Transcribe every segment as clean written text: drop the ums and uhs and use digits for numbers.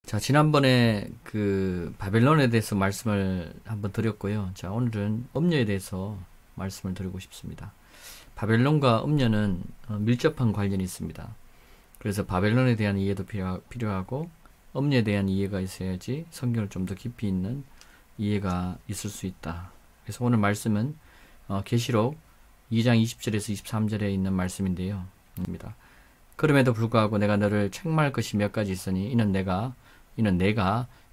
자, 지난번에 그 바벨론에 대해서 말씀을 한번 드렸고요. 자, 오늘은 음녀에 대해서 말씀을 드리고 싶습니다. 바벨론과 음녀는 밀접한 관련이 있습니다. 그래서 바벨론에 대한 이해도 필요하고 음녀에 대한 이해가 있어야지 성경을 좀 더 깊이 있는 이해가 있을 수 있다. 그래서 오늘 말씀은 계시록 2장 20절에서 23절에 있는 말씀인데요. 그럼에도 불구하고 내가 너를 책망할 것이 몇 가지 있으니 이는 내가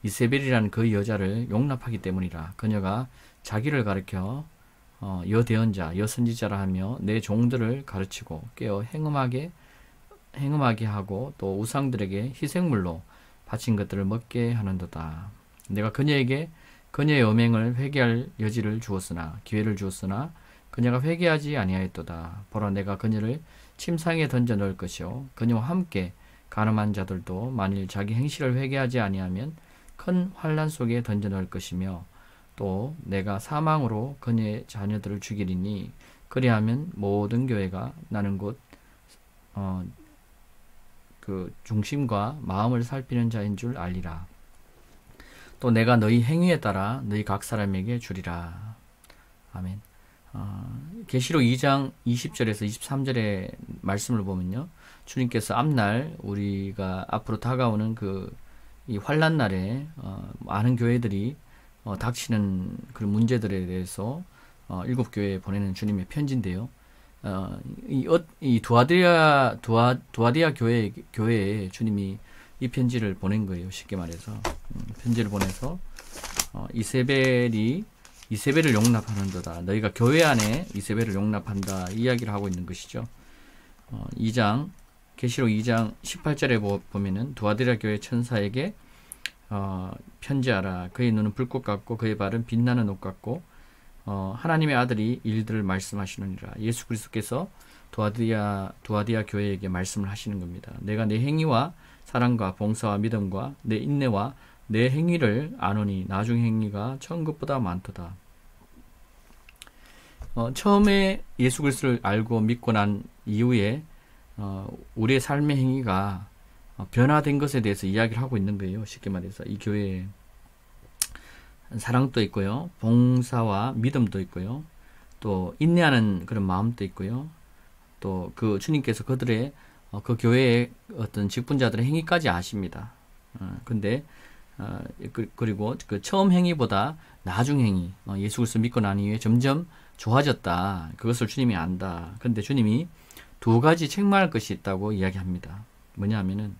이세벨이라는 그 여자를 용납하기 때문이라. 그녀가 자기를 가리켜 여대언자, 여선지자라 하며 내 종들을 가르치고 깨어 행음하게 하고 또 우상들에게 희생물로 바친 것들을 먹게 하는도다. 내가 그녀에게 그녀의 음행을 회개할 여지를 주었으나 기회를 주었으나 그녀가 회개하지 아니하였도다. 보라, 내가 그녀를 침상에 던져 넣을 것이요 그녀와 함께 가늠한 자들도 만일 자기 행실을 회개하지 아니하면 큰 환난 속에 던져 넣을 것이며 또 내가 사망으로 그녀의 자녀들을 죽이리니 그리하면 모든 교회가 나는 곧 그 중심과 마음을 살피는 자인 줄 알리라. 또 내가 너희 행위에 따라 너희 각 사람에게 주리라. 아멘. 계시록 2장 20절에서 23절의 말씀을 보면요, 주님께서 앞날 우리가 앞으로 다가오는 이 환난 날에 많은 교회들이 닥치는 그런 문제들에 대해서 7교회에 보내는 주님의 편지인데요. 이 두아디아 교회에 주님이 이 편지를 보낸 거예요. 쉽게 말해서 편지를 보내서 이세벨을 용납하는도다. 너희가 교회 안에 이세벨을 용납한다. 이야기를 하고 있는 것이죠. 계시록 2장 18절에 보면은 두아디라 교회 천사에게 편지하라. 그의 눈은 불꽃 같고 그의 발은 빛나는 옷 같고 하나님의 아들이 일들을 말씀하시느니라. 예수 그리스도께서 두아디아 교회에게 말씀을 하시는 겁니다. 내가 내 행위와 사랑과 봉사와 믿음과 내 인내와 내 행위를 아노니 나중 행위가 처음 것보다 많도다. 처음에 예수 그리스도를 알고 믿고 난 이후에 우리의 삶의 행위가 변화된 것에 대해서 이야기를 하고 있는 거예요. 쉽게 말해서 이 교회에 사랑도 있고요, 봉사와 믿음도 있고요, 또 인내하는 그런 마음도 있고요, 또 그 주님께서 그들의 그 교회의 어떤 직분자들의 행위까지 아십니다. 근데 그리고 그 처음 행위보다 나중 행위, 예수 그리스도 믿고 난 이후에 점점 좋아졌다. 그것을 주님이 안다. 근데 주님이 두 가지 책망할 것이 있다고 이야기합니다. 뭐냐 하면은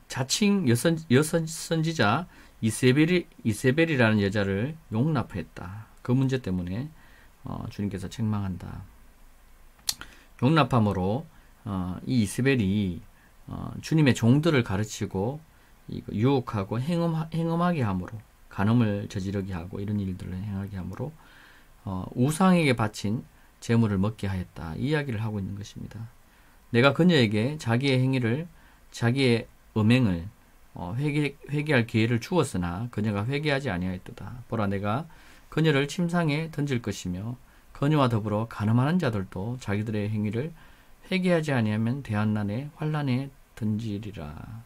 자칭 여선지자 이세벨이라는 여자를 용납했다. 그 문제 때문에 주님께서 책망한다. 용납함으로 이 이세벨이 주님의 종들을 가르치고 유혹하고 행음하게 함으로, 간음을 저지르게 하고 이런 일들을 행하게 함으로 우상에게 바친 재물을 먹게 하였다. 이 이야기를 하고 있는 것입니다. 내가 그녀에게 자기의 음행을 회개할 기회를 주었으나 그녀가 회개하지 아니하였도다. 보라, 내가 그녀를 침상에 던질 것이며 그녀와 더불어 간음하는 자들도 자기들의 행위를 회개하지 아니하면 대환난에 환난에 던지리라.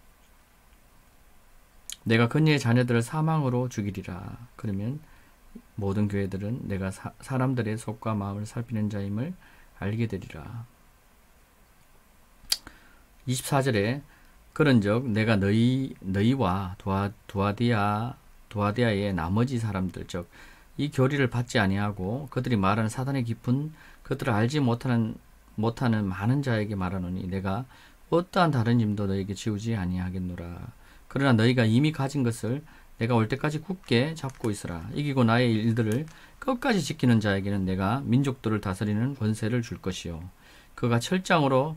내가 그녀의 자녀들을 사망으로 죽이리라. 그러면 모든 교회들은 내가 사람들의 속과 마음을 살피는 자임을 알게 되리라. 24절에 그런즉 내가 너희와 두아디아의 나머지 사람들, 즉 이 교리를 받지 아니하고 그들이 말하는 사단의 깊은 그들을 알지 못하는 많은 자에게 말하노니 내가 어떠한 다른 짐도 너에게 지우지 아니하겠노라. 그러나 너희가 이미 가진 것을 내가 올 때까지 굳게 잡고 있으라. 이기고 나의 일들을 끝까지 지키는 자에게는 내가 민족들을 다스리는 권세를 줄 것이요 그가 철장으로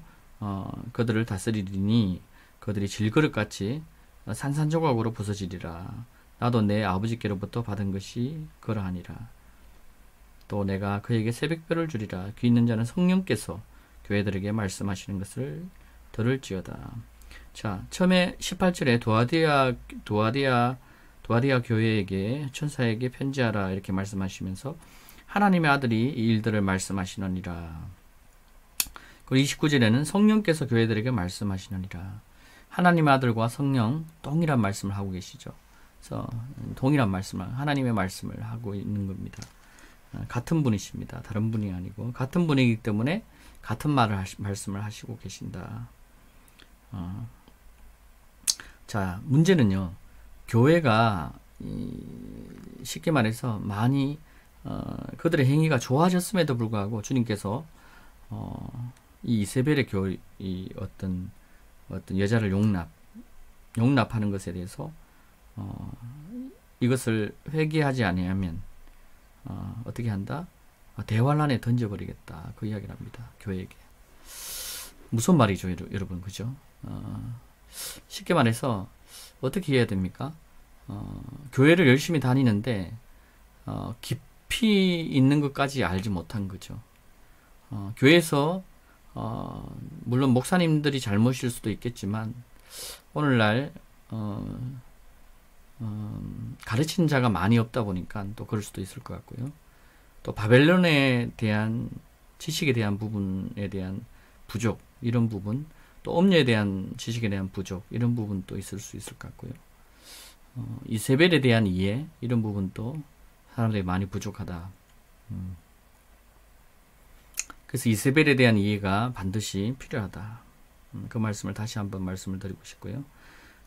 그들을 다스리리니 그들이 질그릇같이 산산조각으로 부서지리라. 나도 내 아버지께로부터 받은 것이 그러하니라. 또 내가 그에게 새벽별을 주리라. 귀 있는 자는 성령께서 교회들에게 말씀하시는 것을 들을지어다. 자, 처음에 18절에 두아디아 교회에게 천사에게 편지하라 이렇게 말씀하시면서 하나님의 아들이 이 일들을 말씀하시느니라. 그리고 29절에는 성령께서 교회들에게 말씀하시느니라. 하나님의 아들과 성령 동일한 말씀을 하고 계시죠. 그래서 동일한 말씀을, 하나님의 말씀을 하고 있는 겁니다. 같은 분이십니다. 다른 분이 아니고 같은 분이기 때문에 같은 말씀을 하시고 계신다. 자, 문제는요, 교회가 쉽게 말해서 많이 그들의 행위가 좋아졌음에도 불구하고 주님께서 이 이세벨의 이 어떤 여자를 용납하는 것에 대해서 이것을 회개하지 아니하면 어떻게 한다? 대환란에 던져버리겠다. 그 이야기를 합니다. 교회에게. 무슨 말이죠, 여러분, 그죠? 쉽게 말해서 어떻게 해야 됩니까? 교회를 열심히 다니는데 깊이 있는 것까지 알지 못한 거죠. 교회에서 물론 목사님들이 잘못일 수도 있겠지만 오늘날 가르치는 자가 많이 없다 보니까 또 그럴 수도 있을 것 같고요. 또 바벨론에 대한 지식에 대한 부분에 대한 부족, 이런 부분, 또 음료에 대한 지식에 대한 부족, 이런 부분도 있을 수 있을 것 같고요. 이세벨에 대한 이해, 이런 부분도 사람들이 많이 부족하다. 그래서 이세벨에 대한 이해가 반드시 필요하다. 그 말씀을 다시 한번 말씀을 드리고 싶고요.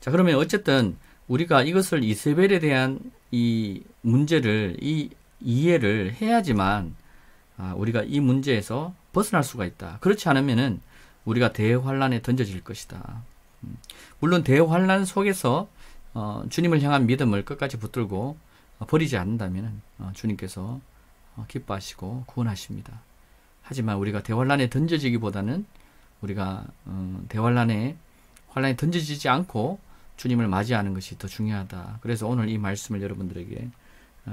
자, 그러면 어쨌든 우리가 이것을 이세벨에 대한 이 문제를, 이 이해를 해야지만 우리가 이 문제에서 벗어날 수가 있다. 그렇지 않으면은 우리가 대환란에 던져질 것이다. 물론 대환란 속에서 주님을 향한 믿음을 끝까지 붙들고 버리지 않는다면 주님께서 기뻐하시고 구원하십니다. 하지만 우리가 대환란에 던져지기보다는 우리가 환란에 던져지지 않고 주님을 맞이하는 것이 더 중요하다. 그래서 오늘 이 말씀을 여러분들에게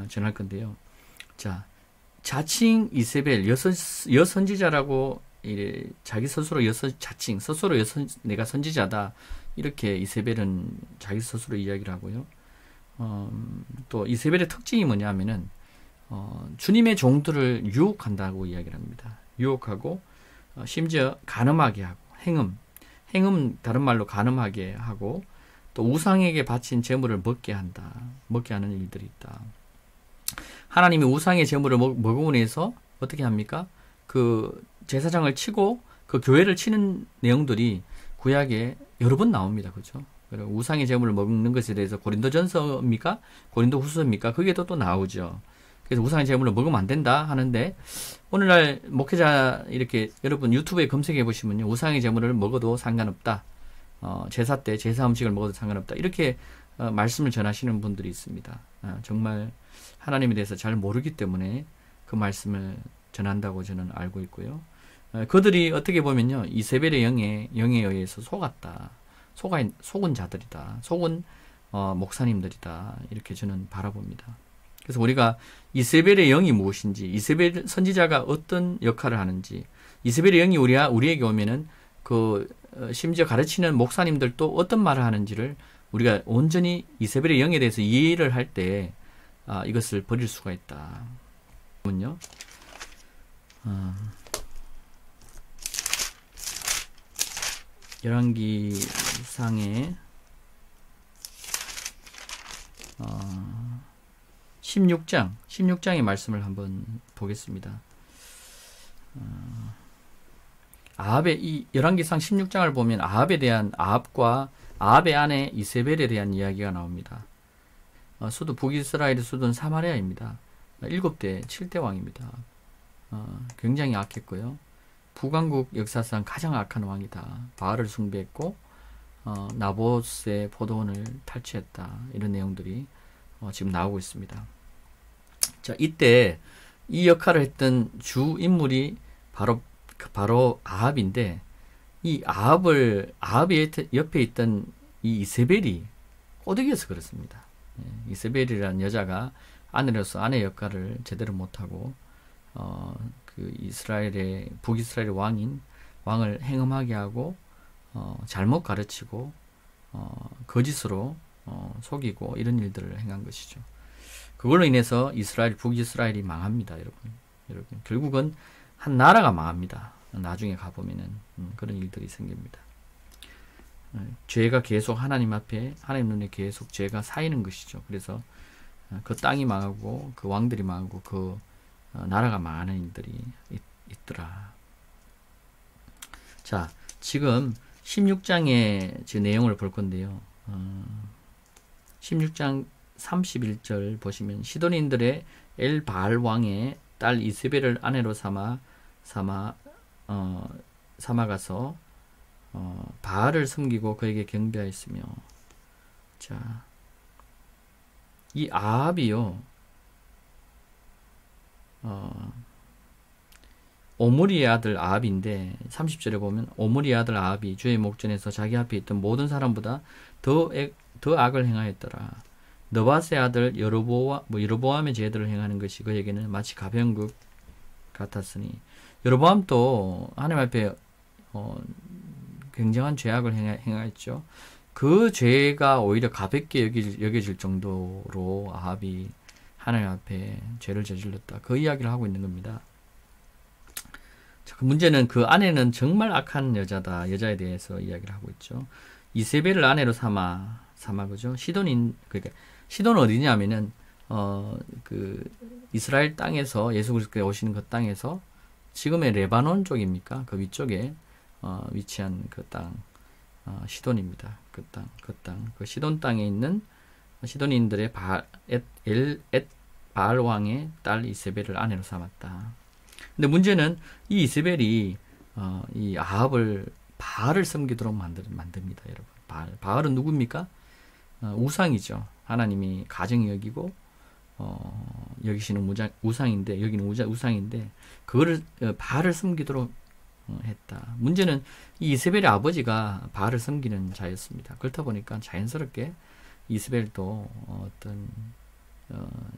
전할 건데요. 자, 자칭 이세벨 여선지자라고 자기 스스로 자칭 스스로 내가 선지자다, 이렇게 이세벨은 자기 스스로 이야기를 하고요. 또 이세벨의 특징이 뭐냐면은 주님의 종들을 유혹한다고 이야기를 합니다. 유혹하고 심지어 간음하게 하고, 행음 다른 말로 간음하게 하고, 또 우상에게 바친 제물을 먹게 하는 일들이 있다. 하나님이 우상의 제물을 먹음으로 해서 어떻게 합니까? 그 제사장을 치고 그 교회를 치는 내용들이 구약에 여러 번 나옵니다. 그렇죠? 우상의 제물을 먹는 것에 대해서 고린도전서입니까? 고린도후서입니까? 그게도 또 나오죠. 그래서 우상의 제물을 먹으면 안 된다 하는데, 오늘날 목회자 이렇게 여러분 유튜브에 검색해 보시면요, 우상의 제물을 먹어도 상관없다. 제사 때 제사 음식을 먹어도 상관없다. 이렇게 말씀을 전하시는 분들이 있습니다. 정말 하나님에 대해서 잘 모르기 때문에 그 말씀을 전한다고 저는 알고 있고요. 그들이 어떻게 보면요, 이세벨의 영에 의해서 속은 자들이다. 속은 목사님들이다. 이렇게 저는 바라봅니다. 그래서 우리가 이세벨의 영이 무엇인지, 이세벨 선지자가 어떤 역할을 하는지, 이세벨의 영이 우리에게 오면은 심지어 가르치는 목사님들도 어떤 말을 하는지를 우리가 온전히 이세벨의 영에 대해서 이해를 할 때 이것을 버릴 수가 있다. 문요. 열왕기상의 16장의 말씀을 한번 보겠습니다. 이 열왕기상 16장을 보면 아합과 아합의 아내 이세벨에 대한 이야기가 나옵니다. 수도 북이스라엘의 수도는 사마리아입니다. 7대 왕입니다. 굉장히 악했고요. 북왕국 역사상 가장 악한 왕이다. 바알을 숭배했고 나봇의 포도원을 탈취했다. 이런 내용들이 지금 나오고 있습니다. 자, 이때 이 역할을 했던 주 인물이 바로 아합인데, 이 아합의 옆에 있던 이 이세벨이 꼬드겨서 그렇습니다. 이세벨이라는 여자가 아내로서 아내 역할을 제대로 못하고 그 북이스라엘의 왕을 행음하게 하고 잘못 가르치고 거짓으로 속이고 이런 일들을 행한 것이죠. 그걸로 인해서 북이스라엘이 망합니다, 여러분. 결국은 한 나라가 망합니다. 나중에 가보면은 그런 일들이 생깁니다. 죄가 계속 하나님 앞에 하나님 눈에 계속 죄가 쌓이는 것이죠. 그래서 그 땅이 망하고 그 왕들이 망하고 그 나라가 망하는 일들이 있더라. 자, 지금 16장의 제 내용을 볼 건데요. 16장 31절 보시면 시돈인들의 엘바알 왕의 딸 이세벨을 아내로 삼아가서 바알을 섬기고 그에게 경배하였으며, 자, 이 아합이요, 오므리의 아들 아합인데 30절에 보면 오므리의 아들 아합이 주의 목전에서 자기 앞에 있던 모든 사람보다 더 악을 행하였더라. 느밧의 아들 여로보암의 죄들을 행하는 것이 그에게는 마치 가벼운 것 같았으니, 여로보암도 하나님 앞에 굉장한 죄악을 행하였죠. 그 죄가 오히려 가볍게 여겨질 정도로 아합이 하나님 앞에 죄를 저질렀다. 그 이야기를 하고 있는 겁니다. 자, 그 문제는 그 아내는 정말 악한 여자다. 여자에 대해서 이야기를 하고 있죠. 이세벨을 아내로 삼아 그죠? 그러니까 시돈 어디냐면은 그 이스라엘 땅에서 예수 그리스도께서 오시는 그 땅에서 지금의 레바논 쪽입니까? 그 위쪽에 위치한 그 땅, 시돈입니다. 그 시돈 땅에 있는 시돈인들의 바알 왕의 딸 이세벨을 아내로 삼았다. 근데 문제는 이 이세벨이 이 아합을 바알을 섬기도록 만듭니다, 여러분. 바알은 누굽니까? 우상이죠. 하나님이 가정이 여기고 여기시는 우상인데, 여기는 우상인데 그거를 바알을 섬기도록 했다. 문제는 이 이세벨의 아버지가 바알을 섬기는 자였습니다. 그렇다 보니까 자연스럽게 이세벨도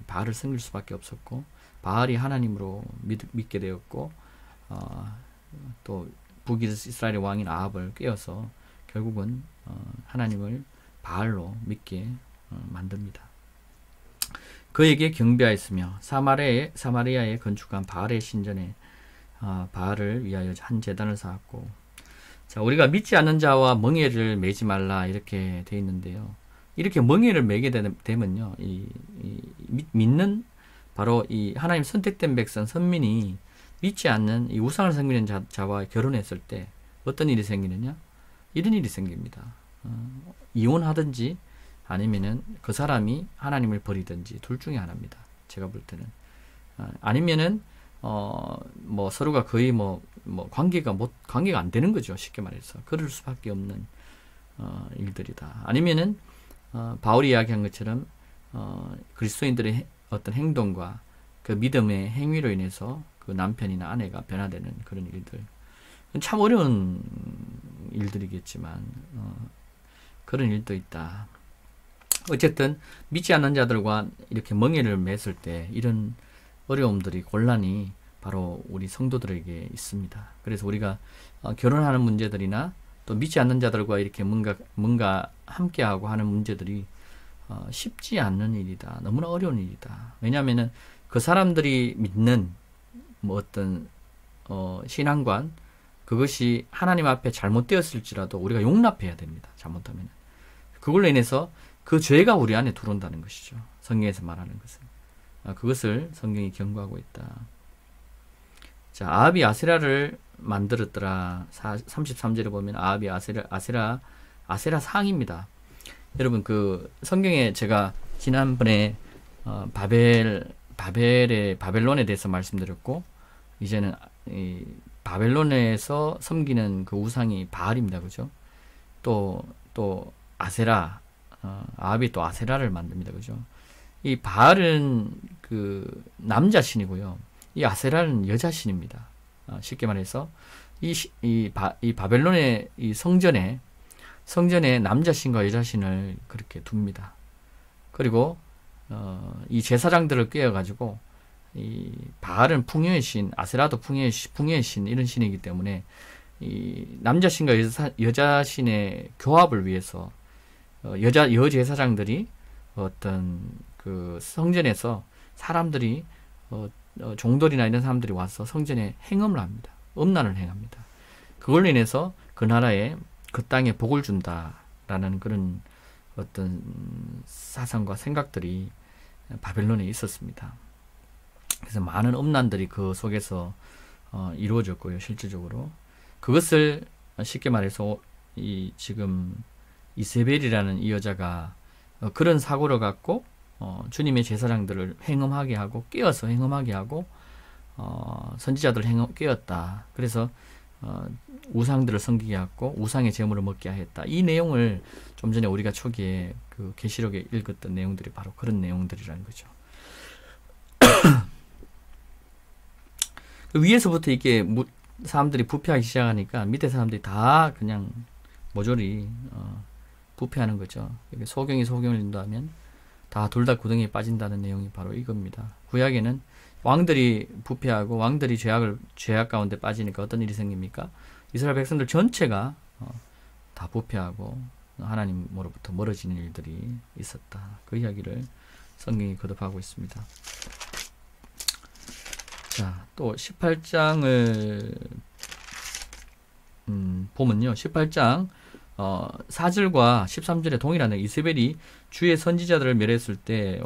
바알을 섬길 수밖에 없었고, 바알이 하나님으로 믿게 되었고, 또 북이스라엘의 왕인 아합을 꾀어서 결국은 하나님을 바알로 믿게 만듭니다. 그에게 경배하였으며 사마리아에 건축한 바알의 신전에 바알을 위하여 한 제단을 쌓았고, 자, 우리가 믿지 않는 자와盟예를 매지 말라 이렇게 돼 있는데요. 이렇게盟예를 매게 되면요, 믿는 바로 이 하나님 선택된 백성 선민이 믿지 않는 이 우상을 섬기는 자와 결혼했을 때 어떤 일이 생기느냐? 이런 일이 생깁니다. 이혼하든지 아니면은 그 사람이 하나님을 버리든지 둘 중에 하나입니다. 제가 볼 때는. 아니면은 뭐 서로가 거의 관계가 안 되는 거죠. 쉽게 말해서. 그럴 수밖에 없는 일들이다. 아니면은 바울이 이야기한 것처럼 그리스도인들의 어떤 행동과 그 믿음의 행위로 인해서 그 남편이나 아내가 변화되는 그런 일들. 참 어려운 일들이겠지만 그런 일도 있다. 어쨌든 믿지 않는 자들과 이렇게盟예를 맺을 때 이런 어려움들이, 곤란이 바로 우리 성도들에게 있습니다. 그래서 우리가 결혼하는 문제들이나 또 믿지 않는 자들과 이렇게 뭔가 함께하고 하는 문제들이 쉽지 않는 일이다. 너무나 어려운 일이다. 왜냐하면은 그 사람들이 믿는 어떤 신앙관, 그것이 하나님 앞에 잘못되었을지라도 우리가 용납해야 됩니다. 잘못하면. 그걸로 인해서 그 죄가 우리 안에 들어온다는 것이죠. 성경에서 말하는 것은. 그것을 성경이 경고하고 있다. 자, 아합이 아세라를 만들었더라. 33절에 보면 아합이 아세라 상입니다. 여러분, 그 성경에 제가 지난번에 바벨론에 대해서 말씀드렸고, 이제는 이 바벨론에서 섬기는 그 우상이 바알입니다. 그죠? 또 아세라, 아합이 또 아세라를 만듭니다. 그죠? 이 바알은 그 남자 신이고요. 이 아세라는 여자 신입니다. 쉽게 말해서 이 바벨론의 이 성전에 남자 신과 여자 신을 그렇게 둡니다. 그리고 이 제사장들을 꿰어가지고 이 바알은 풍요의 신, 아세라도 풍요의 신, 이런 신이기 때문에 이 남자 신과 여자 신의 교합을 위해서 여제사장들이 어떤 그 성전에서 사람들이 종들이나 이런 사람들이 와서 성전에 행음을 합니다. 음란을 행합니다. 그걸로 인해서 그 나라에 그 땅에 복을 준다라는 그런 어떤 사상과 생각들이 바벨론에 있었습니다. 그래서 많은 음란들이 그 속에서 이루어졌고요. 실질적으로 그것을 쉽게 말해서 이 지금 이세벨이라는 이 여자가 그런 사고를 갖고 주님의 제사장들을 행음하게 하고 깨어서 행음하게 하고 선지자들을 깨웠다. 그래서 우상들을 섬기게 하고 우상의 제물을 먹게 했다. 이 내용을 좀 전에 우리가 초기에 그 계시록에 읽었던 내용들이 바로 그런 내용들이라는 거죠. 위에서부터 이게 사람들이 부패하기 시작하니까 밑에 사람들이 다 그냥 모조리 부패하는 거죠. 소경이 소경을 인도하면 다 둘 다 구덩이에 빠진다는 내용이 바로 이겁니다. 구약에는 왕들이 부패하고 왕들이 죄악 가운데 빠지니까 어떤 일이 생깁니까? 이스라엘 백성들 전체가 다 부패하고 하나님으로부터 멀어지는 일들이 있었다. 그 이야기를 성경이 거듭하고 있습니다. 자, 또 18장을 보면요. 18장 4절과 13절에 동일하네. 이세벨이 주의 선지자들을 멸했을 때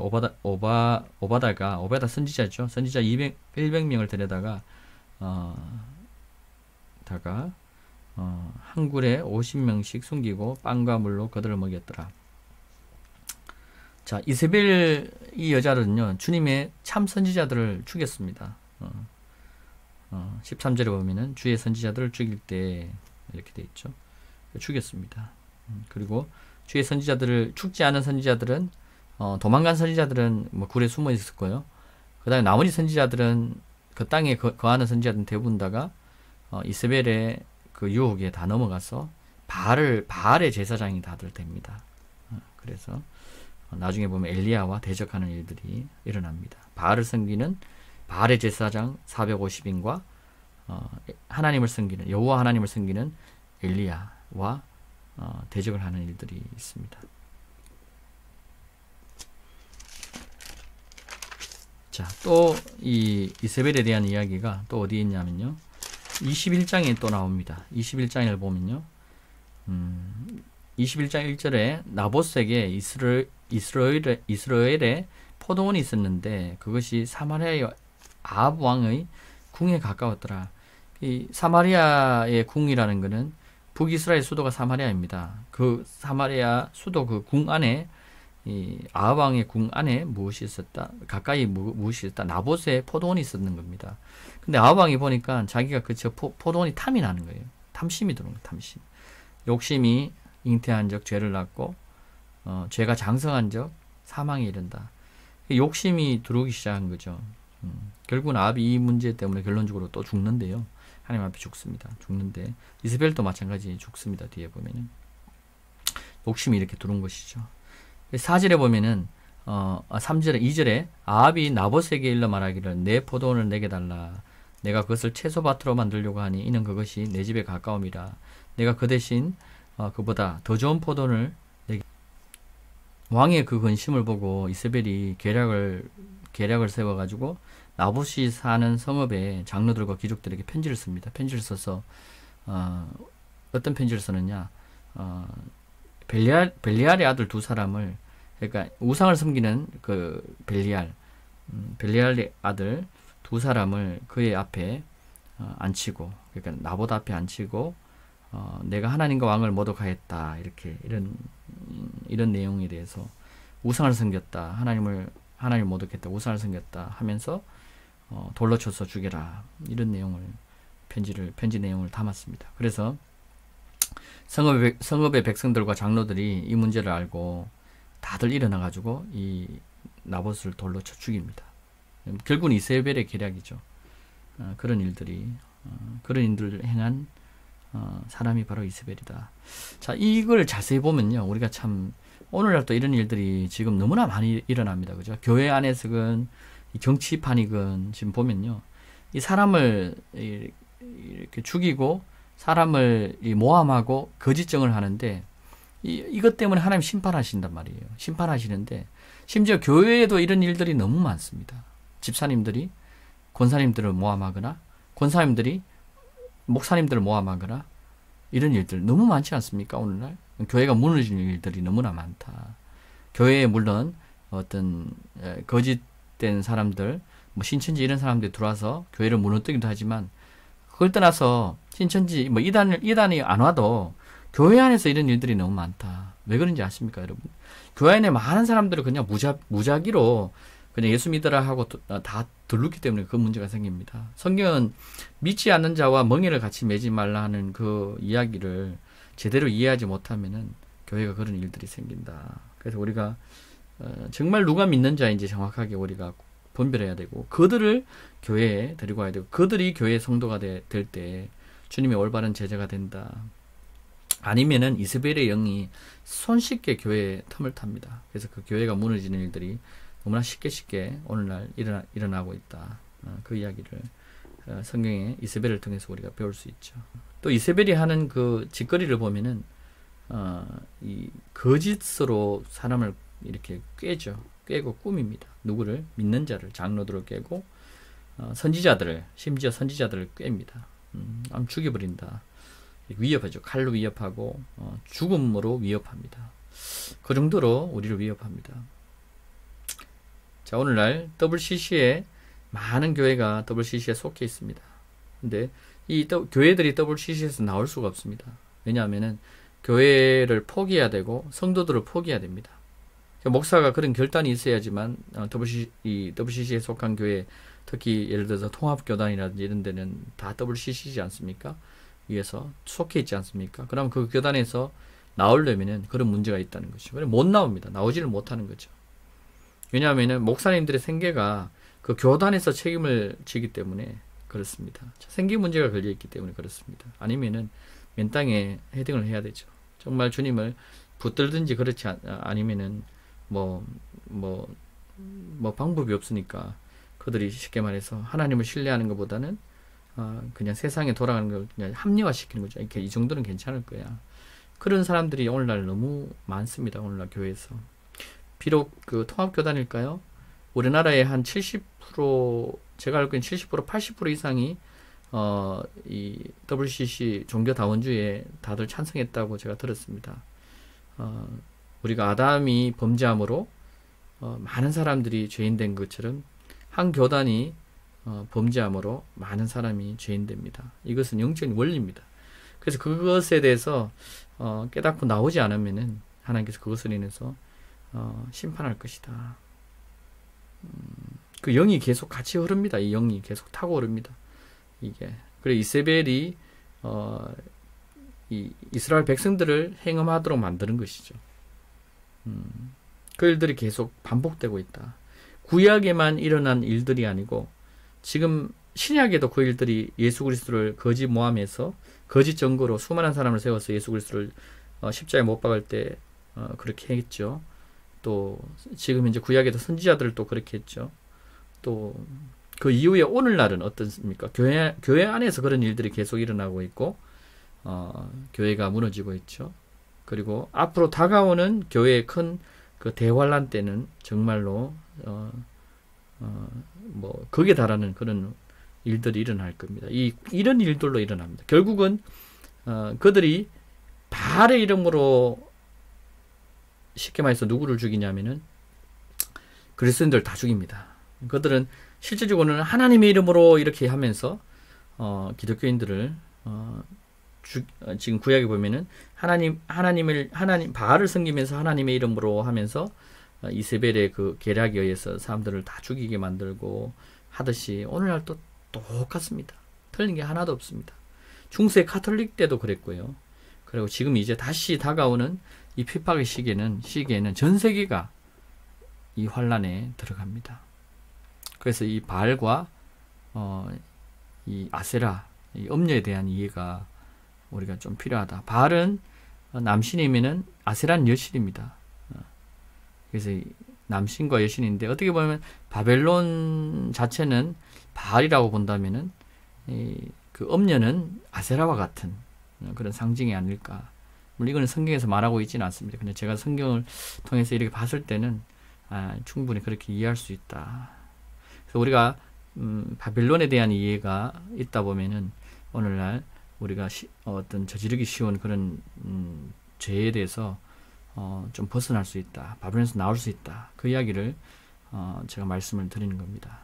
오바다가 선지자죠. 선지자 100명을 데려다가 한 굴에 50명씩 숨기고 빵과 물로 그들을 먹였더라. 자, 이세벨 이 여자는요. 주님의 참 선지자들을 죽였습니다. 13절에 보면은 주의 선지자들을 죽일 때 이렇게 돼 있죠. 죽였습니다. 그리고 주의 선지자들을 죽지 않은 선지자들은 도망간 선지자들은 뭐 굴에 숨어 있었고요. 그다음에 나머지 선지자들은 그 땅에 거하는 선지자들은 대부분 다가 이세벨의 그 유혹에 다 넘어가서 바알의 제사장이 다들 됩니다. 그래서 나중에 보면 엘리야와 대적하는 일들이 일어납니다. 바알을 섬기는 바알의 제사장 450인과 하나님을 섬기는 여호와 하나님을 섬기는 엘리야와 대적을 하는 일들이 있습니다. 자, 또 이 이세벨에 대한 이야기가 또 어디에 있냐면요. 21장에 또 나옵니다. 21장을 보면요. 21장 1절에 나봇에게 이스라엘에 포도원이 있었는데 그것이 사마리아의 아합 왕의 궁에 가까웠더라. 이 사마리아의 궁이라는 것은 북이스라엘 수도가 사마리아입니다. 그 사마리아 수도 그 궁 안에 이 아합 왕의 궁 안에 무엇이 있었다? 가까이 무엇이 있었다? 나봇의 포도원이 있었는 겁니다. 근데 아합 왕이 보니까 자기가 그 포도원이 탐이 나는 거예요. 탐심이 들어온 거예요. 탐심. 욕심이 잉태한 적 죄를 낳고 죄가 장성한 적 사망에 이른다. 욕심이 들어오기 시작한 거죠. 결국은 아합이 이 문제 때문에 결론적으로 또 죽는데요. 하나님 앞에 죽습니다. 죽는데 이세벨도 마찬가지 죽습니다. 뒤에 보면은 욕심이 이렇게 들어온 것이죠. 4절에 보면은 3절에 2절에 아합이 나봇에게 일러 말하기를 내 포도원을 내게 달라. 내가 그것을 채소밭으로 만들려고 하니 이는 그것이 내 집에 가까움이라. 내가 그 대신 그보다 더 좋은 포도원을 내게. 왕의 그 근심을 보고 이세벨이 계략을 세워가지고 나봇이 사는 성읍의 장로들과 귀족들에게 편지를 씁니다. 편지를 써서 어떤 편지를 쓰느냐? 벨리알의 아들 두 사람을, 그러니까 우상을 섬기는 그 벨리알의 아들 두 사람을 그의 앞에 앉히고, 그러니까 나봇 앞에 앉히고 내가 하나님과 왕을 모독하였다, 이렇게 이런 내용에 대해서 우상을 섬겼다, 하나님을 모독했다, 우상을 섬겼다 하면서 돌로 쳐서 죽여라, 이런 내용을 편지 내용을 담았습니다. 그래서 성읍의 백성들과 장로들이 이 문제를 알고 다들 일어나가지고 이 나봇을 돌로 쳐 죽입니다. 결국은 이세벨의 계략이죠. 그런 일들을 행한 사람이 바로 이세벨이다. 자, 이걸 자세히 보면요, 우리가 참 오늘날 또 이런 일들이 지금 너무나 많이 일어납니다. 그죠? 교회 안에서건 정치판이건 지금 보면요, 이 사람을 이렇게 죽이고 사람을 모함하고 거짓증을 하는데 이것 때문에 하나님 심판하신단 말이에요. 심판하시는데 심지어 교회에도 이런 일들이 너무 많습니다. 집사님들이 권사님들을 모함하거나 권사님들이 목사님들을 모함하거나 이런 일들 너무 많지 않습니까? 오늘날 교회가 무너지는 일들이 너무나 많다. 교회에 물론 어떤 거짓된 사람들, 뭐 신천지 이런 사람들이 들어와서 교회를 무너뜨리기도 하지만, 그걸 떠나서 신천지 뭐 이단이 안 와도 교회 안에서 이런 일들이 너무 많다. 왜 그런지 아십니까, 여러분? 교회 안에 많은 사람들을 그냥 무작위로 그냥 예수 믿으라 하고 다 들렀기 때문에 그 문제가 생깁니다. 성경은 믿지 않는 자와 멍에를 같이 매지 말라 하는 그 이야기를 제대로 이해하지 못하면은 교회가 그런 일들이 생긴다. 그래서 우리가 정말 누가 믿는 자인지 정확하게 우리가 분별해야 되고, 그들을 교회에 데리고 와야 되고, 그들이 교회의 성도가 될 때 주님의 올바른 제자가 된다. 아니면은 이세벨의 영이 손쉽게 교회에 틈을 탑니다. 그래서 그 교회가 무너지는 일들이 너무나 쉽게 오늘날 일어나고 있다. 그 이야기를 성경의 이세벨을 통해서 우리가 배울 수 있죠. 또 이세벨이 하는 그 짓거리를 보면은 이 거짓으로 사람을 이렇게 꿰고 꾸밉니다. 누구를? 믿는 자를, 장로들을 꿰고 선지자들을, 심지어 선지자들을 꿰입니다. 아무 죽여버린다. 위협하죠. 칼로 위협하고 죽음으로 위협합니다. 그 정도로 우리를 위협합니다. 자, 오늘날 WCC에 많은 교회가 WCC에 속해 있습니다. 근데 이 교회들이 WCC에서 나올 수가 없습니다. 왜냐하면은 교회를 포기해야 되고 성도들을 포기해야 됩니다. 목사가 그런 결단이 있어야지만 WCC에 속한 교회, 특히 예를 들어서 통합교단이라든지 이런 데는 다 WCC지 않습니까? 위에서 속해 있지 않습니까? 그럼 그 교단에서 나오려면은 그런 문제가 있다는 거죠. 그래 못 나옵니다. 나오지를 못하는 거죠. 왜냐하면은 목사님들의 생계가 그 교단에서 책임을 지기 때문에 그렇습니다. 생계 문제가 걸려 있기 때문에 그렇습니다. 아니면은 맨 땅에 헤딩을 해야 되죠. 정말 주님을 붙들든지 그렇지 아니면은 뭐 방법이 없으니까 그들이 쉽게 말해서 하나님을 신뢰하는 것보다는 그냥 세상에 돌아가는 걸 그냥 합리화시키는 거죠. 이렇게 이 정도는 괜찮을 거야. 그런 사람들이 오늘날 너무 많습니다. 오늘날 교회에서. 비록 그 통합교단일까요? 우리나라의 한 70%, 제가 알고 있는 70%, 80% 이상이 이 WCC 종교다원주의에 다들 찬성했다고 제가 들었습니다. 우리가 아담이 범죄함으로 많은 사람들이 죄인된 것처럼 한 교단이 범죄함으로 많은 사람이 죄인됩니다. 이것은 영적인 원리입니다. 그래서 그것에 대해서 깨닫고 나오지 않으면은 하나님께서 그것을 인해서 심판할 것이다. 그 영이 계속 같이 흐릅니다. 이 영이 계속 타고 흐릅니다. 이게 그래 이세벨이 이 이스라엘 백성들을 행음하도록 만드는 것이죠. 그 일들이 계속 반복되고 있다. 구약에만 일어난 일들이 아니고 지금 신약에도 그 일들이 예수 그리스도를 거짓 모함해서 거짓 증거로 수많은 사람을 세워서 예수 그리스도를 십자가에 못 박을 때 그렇게 했죠. 또 지금 이제 구약에도 선지자들도 그렇게 했죠. 또 그 이후에 오늘날은 어떻습니까? 교회 안에서 그런 일들이 계속 일어나고 있고 교회가 무너지고 있죠. 그리고 앞으로 다가오는 교회의 큰 그 대환란 때는 정말로 뭐 극에 달하는 그런 일들이 일어날 겁니다. 이런 일들로 일어납니다. 결국은 그들이 바알의 이름으로 쉽게 말해서 누구를 죽이냐면은 그리스도인들 다 죽입니다. 그들은 실질적으로는 하나님의 이름으로 이렇게 하면서 기독교인들을 지금 구약에 보면은 하나님 바알을 섬기면서 하나님의 이름으로 하면서 이세벨의 그 계략에 의해서 사람들을 다 죽이게 만들고 하듯이 오늘날도 똑같습니다. 틀린 게 하나도 없습니다. 중세 카톨릭 때도 그랬고요. 그리고 지금 이제 다시 다가오는 이 핍박의 시기에는 전 세계가 이 환란에 들어갑니다. 그래서 이 바알과 이 아세라, 이 음녀에 대한 이해가 우리가 좀 필요하다. 바알은 남신이면은 아세라는 여신입니다. 그래서 남신과 여신인데 어떻게 보면 바벨론 자체는 바알이라고 본다면은 그 음녀는 아세라와 같은 그런 상징이 아닐까. 물론 이거는 성경에서 말하고 있지는 않습니다. 근데 제가 성경을 통해서 이렇게 봤을 때는 충분히 그렇게 이해할 수 있다. 그래서 우리가 바벨론에 대한 이해가 있다 보면은 오늘날 우리가 어떤 저지르기 쉬운 그런 죄에 대해서 좀 벗어날 수 있다. 바벨론에서 나올 수 있다. 그 이야기를 제가 말씀을 드리는 겁니다.